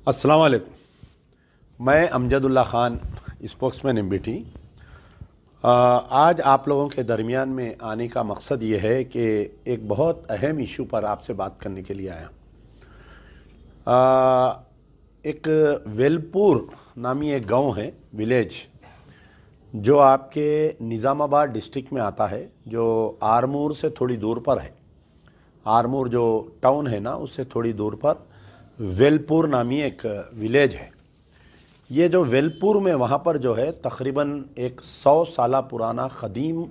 अस्सलाम वालेकुम। मैं अमजदुल्ला ख़ान, स्पोक्समैन एमबीटी। आज आप लोगों के दरमियान में आने का मकसद ये है कि एक बहुत अहम इशू पर आपसे बात करने के लिए आया। एक वेलपुर नामी एक गांव है, विलेज, जो आपके निज़ामाबाद डिस्ट्रिक्ट में आता है, जो आरमूर से थोड़ी दूर पर है। आरमूर जो टाउन है ना, उससे थोड़ी दूर पर वेलपुर नामी एक विलेज है। ये जो वेलपुर में वहाँ पर जो है तकरीबन एक 100 साल पुराना क़दीम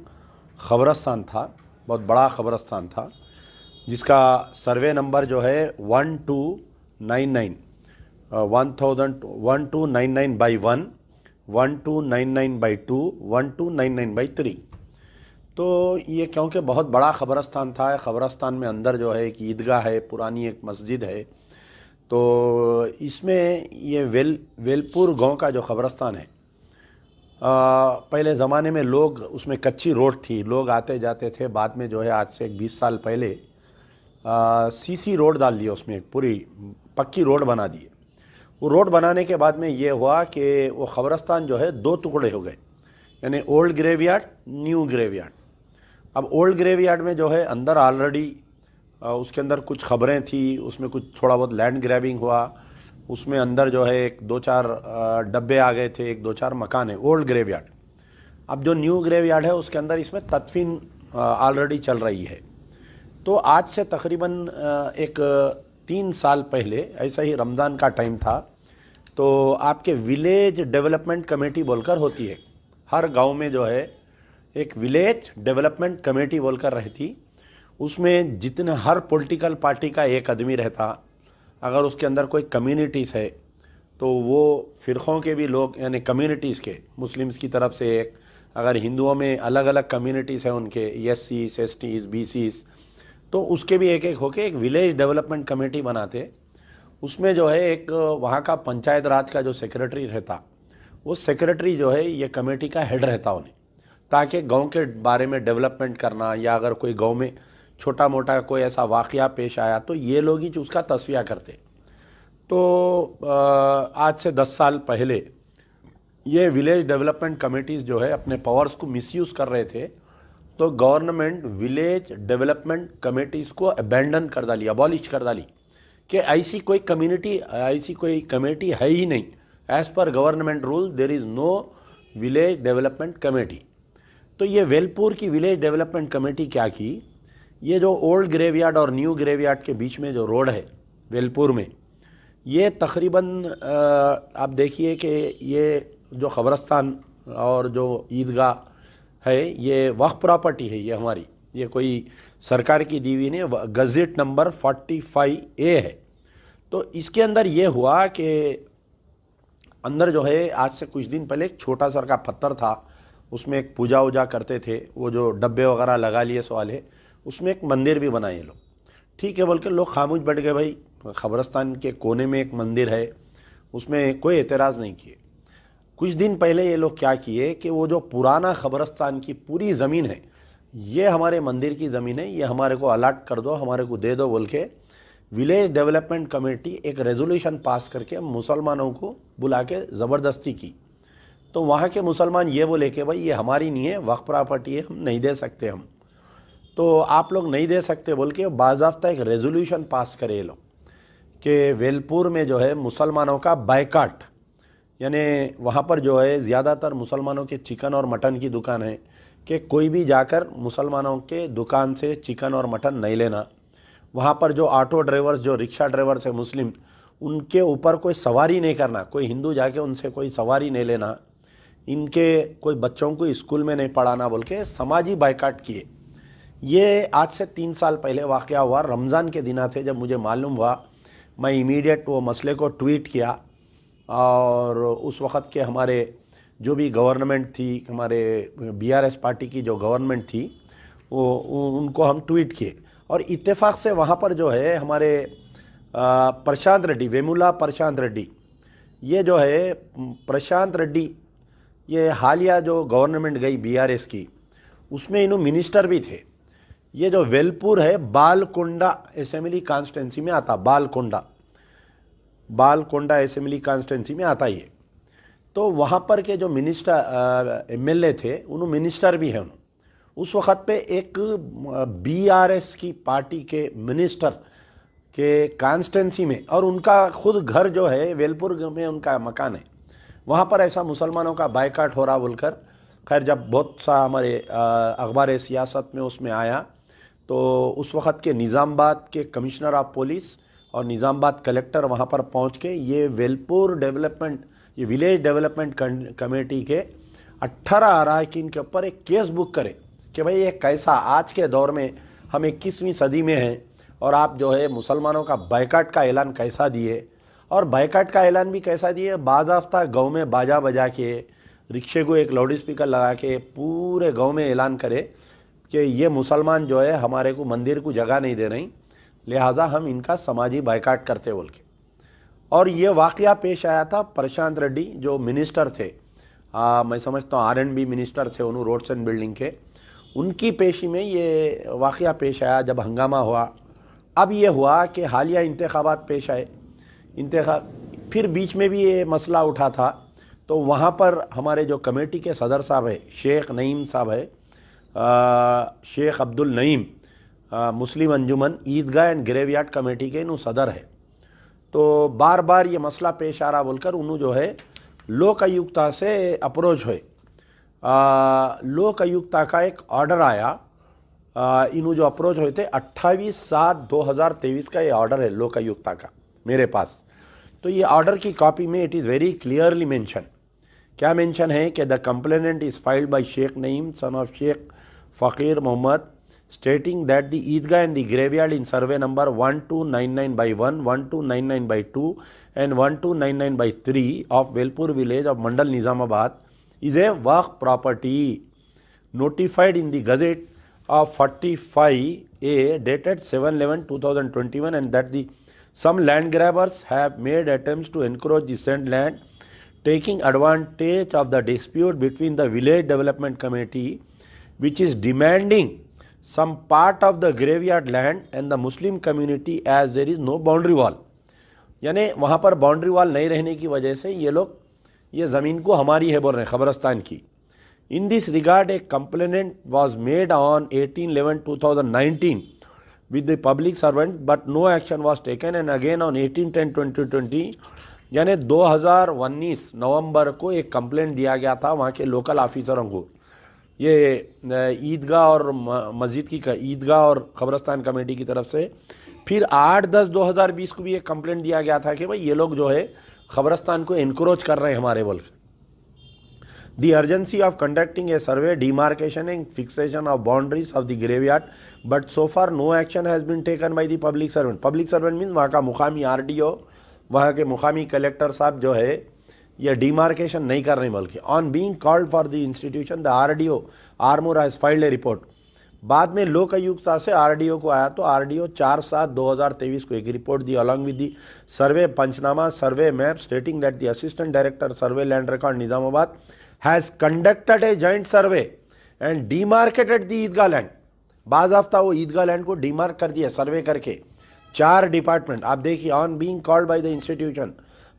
ख़बरस्तान था, बहुत बड़ा ख़बरस्तान था, जिसका सर्वे नंबर जो है 1299 1299/1, 1299/2, 1299/3। तो ये क्योंकि बहुत बड़ा ख़बरस्तान था, ख़बरस्तान में अंदर जो है एक ईदगाह है, पुरानी एक मस्जिद है। तो इसमें ये वेलपुर गांव का जो ख़बरस्तान है, पहले ज़माने में लोग उसमें कच्ची रोड थी, लोग आते जाते थे। बाद में जो है आज से 20 साल पहले सीसी रोड डाल दिया, उसमें पूरी पक्की रोड बना दी। वो रोड बनाने के बाद में ये हुआ कि वो ख़बरस्तान जो है 2 टुकड़े हो गए, यानी ओल्ड ग्रेवयार्ड, न्यू ग्रेवयार्ड। अब ओल्ड ग्रेवयार्ड में जो है अंदर ऑलरेडी उसके अंदर कुछ ख़बरें थी, उसमें कुछ थोड़ा बहुत लैंड ग्रैबिंग हुआ, उसमें अंदर जो है एक 2-4 डब्बे आ गए थे, एक 2-4 मकान है ओल्ड ग्रेवयार्ड। अब जो न्यू ग्रेवयार्ड है उसके अंदर इसमें तदफीन ऑलरेडी चल रही है। तो आज से तकरीबन एक 3 साल पहले, ऐसा ही रमज़ान का टाइम था, तो आपके विलेज डेवलपमेंट कमेटी बोलकर होती है, हर गांव में जो है एक विलेज डेवलपमेंट कमेटी बोलकर रहती। उसमें जितने हर पॉलिटिकल पार्टी का एक आदमी रहता। अगर उसके अंदर कोई कम्युनिटीज़ है तो वो फ़िरक़ों के भी लोग, यानी कम्युनिटीज़ के, मुस्लिम्स की तरफ से एक, अगर हिंदुओं में अलग अलग कम्युनिटीज़ हैं उनके, एससीज, एसटीज, बीसीज, तो उसके भी एक एक होके एक विलेज डेवलपमेंट कमेटी बनाते। उसमें जो है एक वहाँ का पंचायत राज का जो सेक्रेटरी रहता, वो सेक्रेटरी जो है ये कमेटी का हेड रहता उन्हें, ताकि गांव के बारे में डेवलपमेंट करना, या अगर कोई गांव में छोटा मोटा कोई ऐसा वाक़या पेश आया तो ये लोग ही उसका तस्वीर करते। तो आज से 10 साल पहले ये विलेज डेवलपमेंट कमेटीज़ जो है अपने पावर्स को मिसयूज़ कर रहे थे, तो गवर्नमेंट विलेज डेवलपमेंट कमेटीज़ को अबैंडन कर डाली, अबॉलिश कर डाली, कि ऐसी कोई कम्युनिटी, ऐसी कोई कमेटी है ही नहीं। As per government rule there is no village development committee. तो ये वेलपुर की विलेज डेवलपमेंट कमेटी क्या की, ये जो ओल्ड ग्रेवयार्ड और न्यू ग्रेवयार्ड के बीच में जो रोड है वेलपुर में, ये तकरीबन आप देखिए कि ये जो ख़बरस्तान और जो ईदगाह है, ये वक्फ प्रॉपर्टी है, ये हमारी, ये कोई सरकार की दी हुई नहीं, गज़ेट नंबर 45A है। तो इसके अंदर ये हुआ कि अंदर जो है आज से कुछ दिन पहले एक छोटा सा का पत्थर था, उसमें एक पूजा वूजा करते थे, वो जो डब्बे वगैरह लगा लिए सवाल है, उसमें एक मंदिर भी बनाए लोग। ठीक है बोल के लोग खामोश बैठ गए, भाई ख़बरस्तान के कोने में एक मंदिर है, उसमें कोई एतराज़ नहीं किए। कुछ दिन पहले ये लोग क्या किए कि वो जो पुराना ख़बरस्तान की पूरी ज़मीन है, ये हमारे मंदिर की ज़मीन है, ये हमारे को अलाट कर दो, हमारे को दे दो बोल के विलेज डेवलपमेंट कमेटी एक रेजोल्यूशन पास करके मुसलमानों को बुला के ज़बरदस्ती की। तो वहाँ के मुसलमान ये बोले कि भाई ये हमारी नहीं है, वक्फ प्रॉपर्टी है, हम नहीं दे सकते, हम तो आप लोग नहीं दे सकते बोल के बाज़ाब्ता एक रेजोल्यूशन पास करे लोग कि वेलपुर में जो है मुसलमानों का बायकाट, यानी वहाँ पर जो है ज़्यादातर मुसलमानों के चिकन और मटन की दुकान है, कि कोई भी जाकर मुसलमानों के दुकान से चिकन और मटन नहीं लेना। वहाँ पर जो ऑटो ड्राइवर्स, जो रिक्शा ड्राइवर्स है मुस्लिम, उनके ऊपर कोई सवारी नहीं करना, कोई हिंदू जाके उनसे कोई सवारी नहीं लेना, इनके कोई बच्चों को स्कूल में नहीं पढ़ाना बोल के समाजी बायकाट किए। ये आज से 3 साल पहले वाक़या हुआ, रमज़ान के दिन थे। जब मुझे मालूम हुआ, मैं इमीडिएट वो मसले को ट्वीट किया, और उस वक़्त के हमारे जो भी गवर्नमेंट थी, हमारे बीआरएस पार्टी की जो गवर्नमेंट थी, वो उनको हम ट्वीट किए। और इत्तेफाक से वहाँ पर जो है हमारे प्रशांत रेड्डी, वेमुला प्रशांत रेड्डी, ये जो है प्रशांत रेड्डी, ये हालिया जो गवर्नमेंट गई बीआरएस की, उसमें इन्हों मिनिस्टर भी थे। ये जो वेलपुर है बालकोंडा असेंबली कॉन्स्टिट्यूंसी में आता, बालकोंडा, बालकोंडा असेंबली कॉन्स्टिट्यूंसी में आता ही है। तो वहाँ पर के जो मिनिस्टर एमएलए थे उन्होंने मिनिस्टर भी हैं उन्होंने उस वक़्त पे एक बीआरएस की पार्टी के मिनिस्टर के कॉन्स्टिट्यूंसी में, और उनका खुद घर जो है वेलपुर में उनका मकान है, वहाँ पर ऐसा मुसलमानों का बायकाट हो रहा बोलकर, खैर जब बहुत सा हमारे अखबार सियासत में उसमें आया तो उस वक़्त के निज़ामाबाद के कमिश्नर ऑफ पुलिस और निज़ामाबाद कलेक्टर वहाँ पर पहुँच के ये वेलपुर डेवलपमेंट, ये विलेज डेवलपमेंट कमेटी के 18 अरकान के ऊपर एक केस बुक करे कि भाई ये कैसा, आज के दौर में हम 21वीं सदी में हैं और आप जो है मुसलमानों का बायकाट का ऐलान कैसा दिए, और बायकाट का ऐलान भी कैसा दिए, बाज़ाफ्ता गाँव में बाजा बजा के रिक्शे को एक लाउड स्पीकर लगा के पूरे गांव में ऐलान करे कि ये मुसलमान जो है हमारे को मंदिर को जगह नहीं दे रही, लिहाजा हम इनका समाजी बायकाट करते बोल के। और ये वाक़या पेश आया था प्रशांत रेड्डी जो मिनिस्टर थे, मैं समझता हूँ आर&बी मिनिस्टर थे उन्होंने रोड्स एंड बिल्डिंग के, उनकी पेशी में ये वाक़या पेश आया जब हंगामा हुआ। अब ये हुआ कि हालिया इंतखाबात पेश आए, फिर बीच में भी ये मसला उठा था, तो वहाँ पर हमारे जो कमेटी के सदर साहब है शेख नईम साहब है, शेख अब्दुल नईम, मुस्लिम अंजुमन ईदगाह एंड ग्रेवयार्ड कमेटी के इन्हों सदर है। तो बार बार ये मसला पेश आ रहा बोलकर उन्होंने जो है लोक आयुक्ता से अप्रोच हुए। लोक आयुक्ता का एक ऑर्डर आया, इन्हों जो अप्रोच हुए थे 28/7/2023 का ये ऑर्डर है लोक आयुक्ता का मेरे पास। तो ये ऑर्डर की कॉपी में it is very clearly mention, क्या मेंशन है कि the complainant is filed by Sheikh Naeem son of Sheikh Fakir Mohammed stating that the Eidgah and the graveyard in survey number 1299/1, 1299/2 and 1299/3 of Velpur village of Mandal Nizamabad is a Waqf property notified in the Gazette of 45A dated 7/11/2021, and that some land grabbers have made attempts to encroach the said land, taking advantage of the dispute between the village development committee, which is demanding some part of the graveyard land, and the Muslim community as there is no boundary wall। यानी वहाँ पर boundary wall नहीं रहने की वजह से ये लोग ये ज़मीन को हमारी है बोल रहे हैं, खबरस्तान की। In this regard A complainant was made on 18/11/2019 with the public servant, but no action was taken, and again on 18/10/2020 यानी 2019 नवंबर को एक कंप्लेंट दिया गया था वहाँ के लोकल ऑफिसरों को, ये ईदगाह और मस्जिद की ईदगाह और ख़बरस्तान कमेटी की तरफ से। फिर 8/10/2020 को भी एक कंप्लेंट दिया गया था कि भाई ये लोग जो है ख़बरस्तान को इनक्रोच कर रहे हैं हमारे बोल के। The urgency of conducting a survey, demarcation and fixation of boundaries of the graveyard, but so far no action has been taken by the public servant. Public servant means वहाँ का मुकामी RDO, वहाँ के मुकामी कलेक्टर साहब जो है ये डिमार्केशन नहीं कर रहे बल्कि। On being called for the institution the RDO armour has filed A report. बाद में लोक आयुक्ता से RDO को आया तो RDO 4/7/2023 को एक रिपोर्ट दी along with the survey panchnama survey map stating that the assistant director survey land record Nizamabad has conducted a joint survey and demarcated the Idgah land. बाज़ाफ्ता वो ईदगाह लैंड को डीमार्क कर दिया सर्वे करके। 4 डिपार्टमेंट आप देखिए, on being called by the institution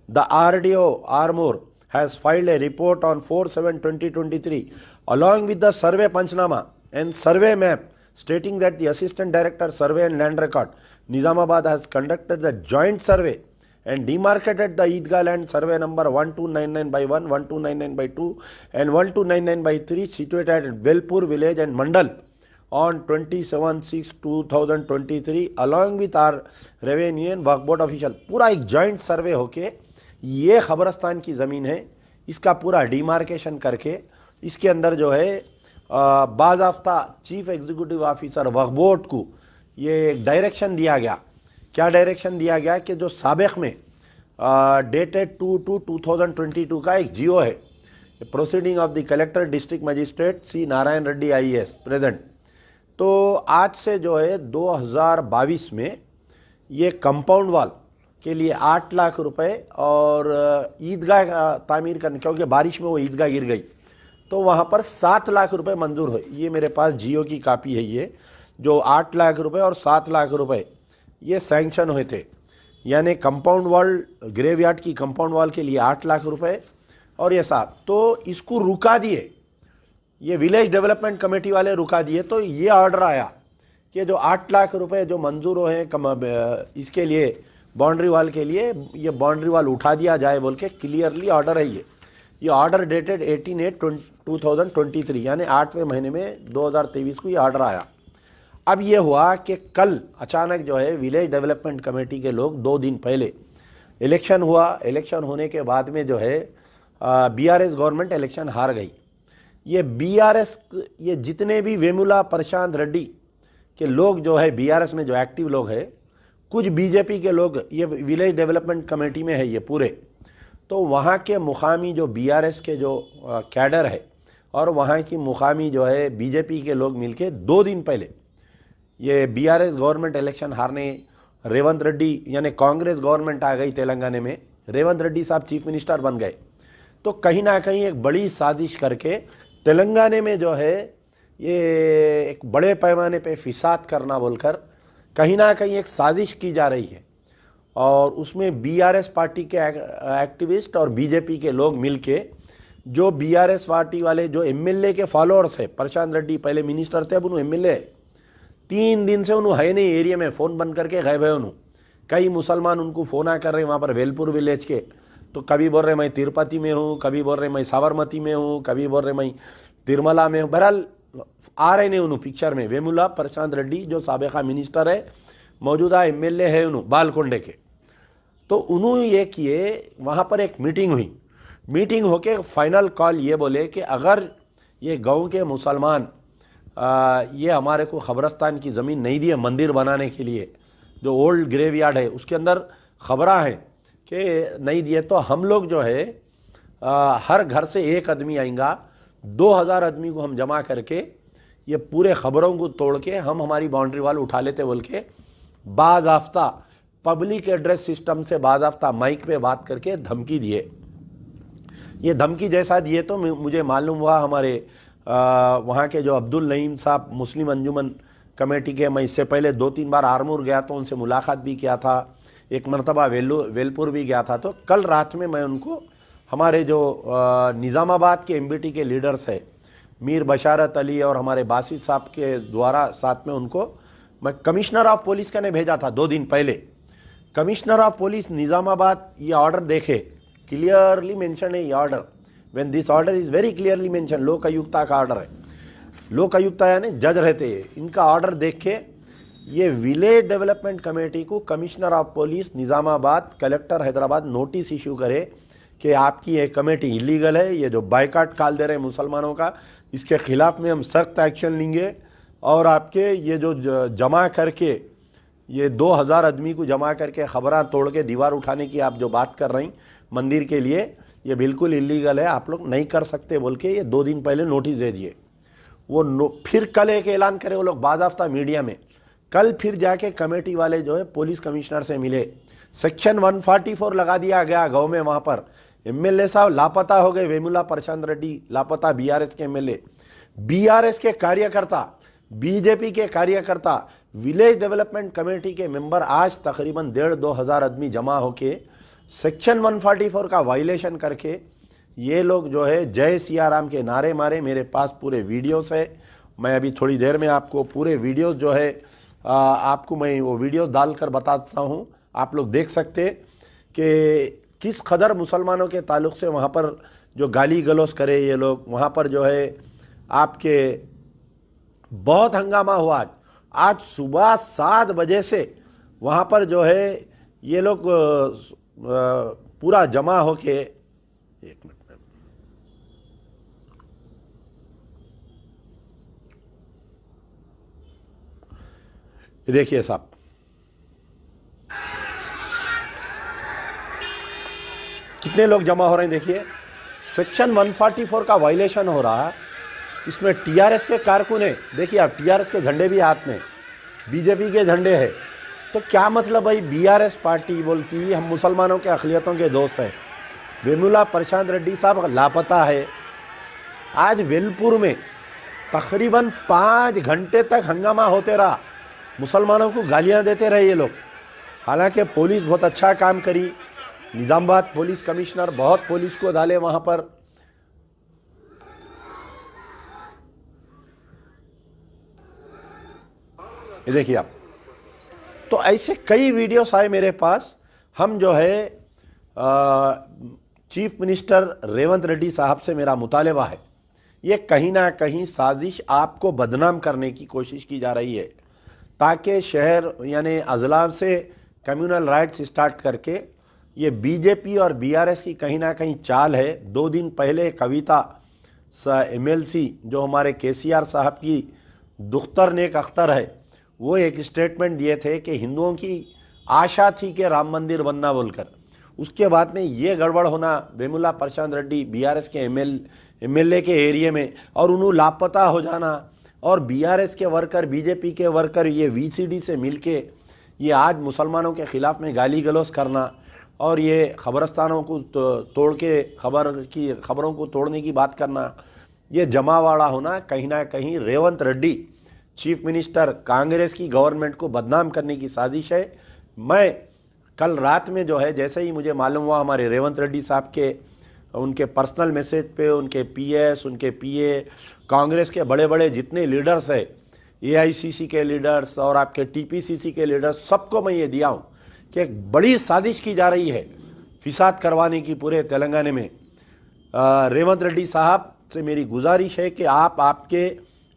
the RDO armour has filed A report on 4/7/2023 along with the survey panchnama and survey map stating that the assistant director survey and land record Nizamabad has conducted the joint survey and demarcated the Eidgah land survey number 1299/1, 1299/2 and 1299/3 situated at Velpur village and Mandal on 27/6/2023 along with our revenue and Waqf board official. पूरा एक joint सर्वे होके ये खबरस्तान की ज़मीन है, इसका पूरा demarcation करके इसके अंदर जो है बाज़ाफ्ता चीफ एग्जीक्यूटिव ऑफिसर वक्फ बोर्ड को ये एक डायरेक्शन दिया गया। क्या डायरेक्शन दिया गया कि जो साबिक़ में डेटेड 2/2/2022 का एक जियो है, proceeding of the collector district magistrate C Narayan Reddy IAS present. तो आज से जो है 2022 में ये कंपाउंड वॉल के लिए 8 लाख रुपए और ईदगाह तामीर करने, क्योंकि बारिश में वो ईदगाह गिर गई तो वहाँ पर 7 लाख रुपए मंजूर हुए। ये मेरे पास जियो की कापी है, ये जो 8 लाख रुपए और 7 लाख रुपए ये सैंक्शन हुए थे। यानी कंपाउंड वॉल, ग्रेवयार्ड की कंपाउंड वॉल के लिए 8 लाख रुपए और ये 7, तो इसको रुका दिए, ये विलेज डेवलपमेंट कमेटी वाले रुका दिए। तो ये ऑर्डर आया कि जो 8 लाख रुपए जो मंजूर हुए हैं इसके लिए, बाउंड्री वॉल के लिए, ये बाउंड्री वॉल उठा दिया जाए बोल के क्लियरली ऑर्डर है। ये ऑर्डर डेटेड 18/8/2023 यानी 8वें महीने में 2023 को ये ऑर्डर आया। अब ये हुआ कि कल अचानक जो है विलेज डेवलपमेंट कमेटी के लोग 2 दिन पहले इलेक्शन हुआ, इलेक्शन होने के बाद में जो है बीआरएस गवर्नमेंट इलेक्शन हार गई। ये बीआरएस, ये जितने भी वेमुला प्रशांत रेड्डी के लोग जो है बीआरएस में जो एक्टिव लोग हैं, कुछ बीजेपी के लोग ये विलेज डेवलपमेंट कमेटी में है ये पूरे, तो वहाँ के मुकामी जो बीआरएस के जो कैडर है और वहाँ की मुकामी जो है बीजेपी के लोग मिलके 2 दिन पहले ये बीआरएस गवर्नमेंट इलेक्शन हारने, रेवंत रेड्डी यानी कांग्रेस गवर्नमेंट आ गई तेलंगाना में, रेवंत रेड्डी साहब चीफ मिनिस्टर बन गए, तो कहीं ना कहीं एक बड़ी साजिश करके तेलंगाना में जो है ये एक बड़े पैमाने पे फिसाद करना बोलकर कहीं ना कहीं एक साजिश की जा रही है। और उसमें बीआरएस पार्टी के एक्टिविस्ट और बीजेपी के लोग मिलके, जो बीआरएस पार्टी वाले जो एमएलए के फॉलोअर्स है, प्रशांत रेड्डी पहले मिनिस्टर थे, अब उन्होंने एमएलए 3 दिन से उन्होंने है नहीं एरिया में, फ़ोन बंद करके गायब है उन्होंने। कई मुसलमान उनको फ़ोन आ कर रहे हैं वहाँ पर वेलपुर विलेज के, तो कभी बोल रहे मैं तिरुपति में हूँ, कभी बोल रहे मैं साबरमती में हूँ, कभी बोल रहे मैं तिरुमला में हूँ। बहरहाल आ रहे नहीं उन्होंने पिक्चर में। वेमुला प्रशांत रेड्डी जो साबिका मिनिस्टर है, मौजूदा एमएलए है उन्होंने बालकोंडे के, तो उन्होंने ये किए, वहाँ पर एक मीटिंग हुई, मीटिंग होके फाइनल कॉल ये बोले कि अगर ये गांव के मुसलमान ये हमारे को खबरस्तान की ज़मीन नहीं दी है मंदिर बनाने के लिए, जो ओल्ड ग्रेवयार्ड है उसके अंदर खबरा है कि नहीं दिए, तो हम लोग जो है हर घर से एक आदमी आएगा, 2000 आदमी को हम जमा करके ये पूरे खबरों को तोड़ के हम हमारी बाउंड्री वाल उठा लेते बोल के बाज़ाफ्ता पब्लिक एड्रेस सिस्टम से बाज़ाफ्ता माइक पे बात करके धमकी दिए। ये धमकी जैसा दिए तो मुझे मालूम हुआ, हमारे वहाँ के जो अब्दुल नईम साहब मुस्लिम अंजुमन कमेटी के, मैं इससे पहले 2-3 बार आरमूर गया तो उनसे मुलाकात भी किया था, एक मरतबा वेलपुर भी गया था। तो कल रात में मैं उनको, हमारे जो निज़ामाबाद के एमबीटी के लीडर्स है मीर बशारत अली और हमारे बासित साहब के द्वारा साथ में उनको मैं कमिश्नर ऑफ पुलिस का ने भेजा था 2 दिन पहले। कमिश्नर ऑफ पुलिस निज़ामाबाद ये ऑर्डर देखे, क्लियरली मेंशन है ये order, when this order is very clearly mention, लोक आयुक्ता का ऑर्डर है, लोक आयुक्ता यानी जज रहते हैं, इनका ऑर्डर देख के ये विलेज डेवलपमेंट कमेटी को commissioner of police Nizamabad, collector Hyderabad notice issue करे कि आपकी ये कमेटी इलीगल है, ये जो बाइकाट कॉल दे रहे हैं मुसलमानों का, इसके खिलाफ में हम सख्त एक्शन लेंगे, और आपके ये जो जमा करके ये 2000 आदमी को जमा करके खबरें तोड़ के दीवार उठाने की आप जो बात कर रही मंदिर के लिए, ये बिल्कुल इलीगल है, आप लोग नहीं कर सकते बोल के ये 2 दिन पहले नोटिस दे दिए। वो फिर कल एक ऐलान करे वो लोग बाज़ाफ्ता मीडिया में, कल फिर जाके कमेटी वाले जो है पुलिस कमिश्नर से मिले, सेक्शन 144 लगा दिया गया गाँव में, वहाँ पर एमएलए साहब लापता हो गए, वेमुला प्रशांत रेड्डी लापता, बीआरएस के एमएलए, बीआरएस के कार्यकर्ता, बीजेपी के कार्यकर्ता, विलेज डेवलपमेंट कमेटी के मेंबर आज तकरीबन 1,500-2 हज़ार आदमी जमा होके सेक्शन 144 का वायलेशन करके ये लोग जो है जय सिया राम के नारे मारे। मेरे पास पूरे वीडियोस है, मैं अभी थोड़ी देर में आपको पूरे वीडियोस जो है आपको मैं वो वीडियोस डालकर बताता हूँ, आप लोग देख सकते कि किस कदर मुसलमानों के ताल्लुक़ से वहाँ पर जो गाली गलौज करे ये लोग, वहाँ पर जो है आपके बहुत हंगामा हुआ। आज सुबह 7 बजे से वहाँ पर जो है ये लोग पूरा जमा होके, एक मिनट में देखिए साहब, कितने लोग जमा हो रहे हैं देखिए। सेक्शन 144 का वायलेशन हो रहा है, इसमें टीआरएस के कारकुन है, देखिए आप टीआरएस के झंडे भी हाथ में, बीजेपी के झंडे हैं। तो क्या मतलब भाई, बीआरएस पार्टी बोलती हम मुसलमानों के अक़लियतों के दोस्त हैं, वेमुला प्रशांत रेड्डी साहब लापता है। आज वेलपुर में तकरीबन 5 घंटे तक हंगामा होते रहा, मुसलमानों को गालियां देते रहे ये लोग। हालांकि पुलिस बहुत अच्छा काम करी, निज़ामाबाद पुलिस कमिश्नर बहुत पुलिस को डाले वहाँ पर। ये देखिए आप, तो ऐसे कई वीडियोस आए मेरे पास। हम जो है चीफ मिनिस्टर रेवंत रेड्डी साहब से मेरा मुतालबा है, ये कहीं ना कहीं साजिश आपको बदनाम करने की कोशिश की जा रही है, ताकि शहर यानी अजला से कम्युनल राइट्स स्टार्ट करके ये बीजेपी और बीआरएस की कहीं ना कहीं चाल है। 2 दिन पहले कविता एमएलसी जो हमारे केसीआर साहब की दुख्तर नेक अख्तर है, वो एक स्टेटमेंट दिए थे कि हिंदुओं की आशा थी कि राम मंदिर बनना बोलकर। उसके बाद में ये गड़बड़ होना, वेमुला प्रशांत रेड्डी बीआरएस के एमएलए के एरिया में, और उन्होंने लापता हो जाना, और बीआरएस के वर्कर बीजेपी के वर्कर ये वीसीडी से मिलके ये आज मुसलमानों के ख़िलाफ़ में गाली गलौज करना और ये खबरस्तानों को तोड़ के खबरों को तोड़ने की बात करना, ये जमावाड़ा होना कहीं ना कहीं रेवंत रेड्डी चीफ मिनिस्टर कांग्रेस की गवर्नमेंट को बदनाम करने की साजिश है। मैं कल रात में जो है, जैसे ही मुझे मालूम हुआ हमारे रेवंत रेड्डी साहब के उनके पर्सनल मैसेज पे उनके पीएस, उनके पीए, कांग्रेस के बड़े बड़े जितने लीडर्स है, एआईसीसी के लीडर्स और आपके टीपीसीसी के लीडर्स, सबको मैं ये दिया हूँ कि एक बड़ी साजिश की जा रही है फिसाद करवाने की पूरे तेलंगाना में। रेवंत रेड्डी साहब से मेरी गुजारिश है कि आप आपके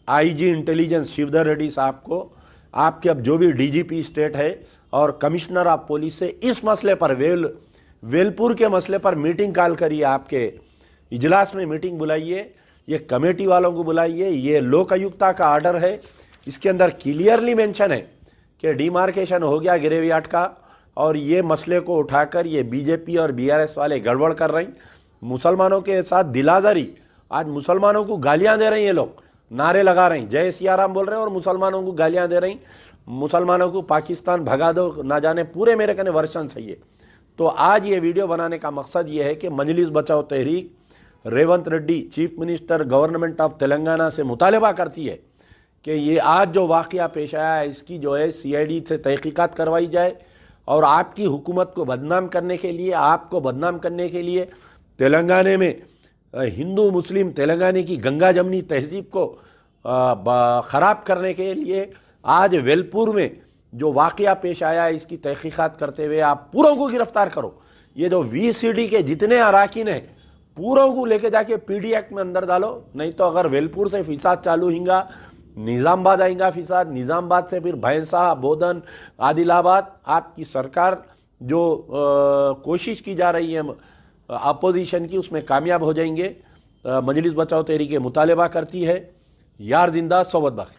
आईजी इंटेलिजेंस शिवधर रेड्डी साहब को, आपके अब जो भी डीजीपी स्टेट है और कमिश्नर ऑफ पुलिस से इस मसले पर वेलपुर के मसले पर मीटिंग कॉल करिए, आपके इजलास में मीटिंग बुलाइए, ये कमेटी वालों को बुलाइए। ये लोक आयुक्ता का ऑर्डर है, इसके अंदर क्लियरली मेंशन है कि डिमार्केशन हो गया गिरेवियाट का, और ये मसले को उठाकर ये बीजेपी और बीआरएस वाले गड़बड़ कर रही, मुसलमानों के साथ दिलाजारी। आज मुसलमानों को गालियां दे रहे हैं ये लोग, नारे लगा रहे हैं, जय सियाराम बोल रहे हैं और मुसलमानों को गालियां दे रही, मुसलमानों को पाकिस्तान भगा दो, ना जाने पूरे मेरे कहने वर्षन चाहिए। तो आज ये वीडियो बनाने का मकसद ये है कि Majlis Bachao Tehreek Revanth Reddy chief minister government of Telangana से मुतालबा करती है कि ये आज जो वाक़या पेश आया है इसकी जो है सीआईडी से तहकीकात करवाई जाए, और आपकी हुकूमत को बदनाम करने के लिए, आपको बदनाम करने के लिए, तेलंगाना में हिंदू मुस्लिम तेलंगाना की गंगा जमनी तहजीब को ख़राब करने के लिए आज वेलपुर में जो वाक़या पेश आया है इसकी तहकीकात करते हुए आप पूरों को गिरफ्तार करो। ये जो वीसीडी के जितने अराकीन हैं पूरों को लेके जाके पीडी एक्ट में अंदर डालो, नहीं तो अगर वेलपुर से फिसाद चालू होगा, निज़ामाबाद आएगा फिसाद, निज़ामाबाद से फिर भैंसा, बोधन, आदिलाबाद, आपकी सरकार जो कोशिश की जा रही है अपोजिशन की उसमें कामयाब हो जाएंगे। मजलिस बचाओ तहरीक मुतालबा करती है, यार जिंदा सोबत बाकी।